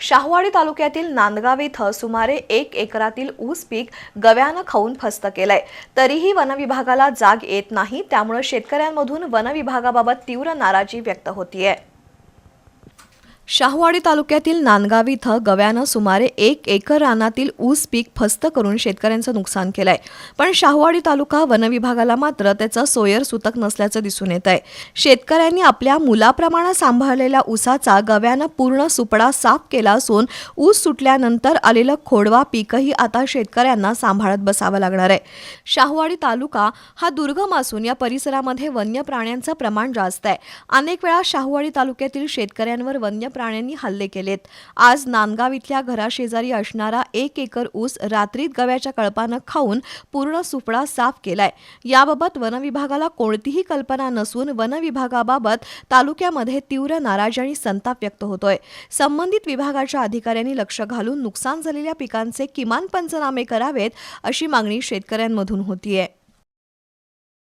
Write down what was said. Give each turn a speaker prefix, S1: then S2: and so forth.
S1: शाहूवाडी तालुक्यातील नांदगाव इथं सुमारे 1 एकरातील ऊस पीक गव्यानं खाऊन फस्त केलंय। तरीही वनविभागाला जाग येत नाही, त्यामुळे शेतकऱ्यांमधून वनविभागाबाबत तीव्र नाराजी व्यक्त होतीये। शाहूवाडी तालुक्यातील नांदगाव इथं गव्यानं सुमारे 1 एकर रानातील ऊस पीक फस्त करून शेतकऱ्यांचं नुकसान केलंय। पण शाहूवाडी तालुका वनविभागाला मात्र त्याचं सोयर सुतक नसल्याचं दिसून येत आहे। शेतकऱ्यांनी आपल्या मुलाप्रमाणे सांभाळलेल्या ऊसाचा गव्यानं पूर्ण सुपडा साफ केला असून ऊस सुटल्यानंतर आलेलं खोडवा पीकही आता शेतकऱ्यांना सांभाळत बसावं लागणार आहे। शाहूवाडी तालुका हा दुर्गम असून या परिसरामध्ये वन्य प्राण्यांचं प्रमाण जास्त आहे। अनेक वेळा शाहूवाडी तालुक्यातील शेतकऱ्यांवर वन्य प्राण्यांनी हल्ले केलेत। आज नांदगाव इथल्या घराशेजारी असणारा 1 एकर ऊस रात्रीत गव्याच्या कळपानं खाऊन पूर्ण सुपडा साफ केलाय। याबाबत वनविभागाला कोणतीही कल्पना नसून वनविभागाबाबत तालुक्यामध्ये तीव्र नाराजी आणि संताप व्यक्त होतोय। संबंधित विभागाच्या अधिकाऱ्यांनी लक्ष घालून नुकसान झालेल्या पिकांचे किमान पंचनामे करावेत, अशी मागणी शेतकऱ्यांमधून होतीये।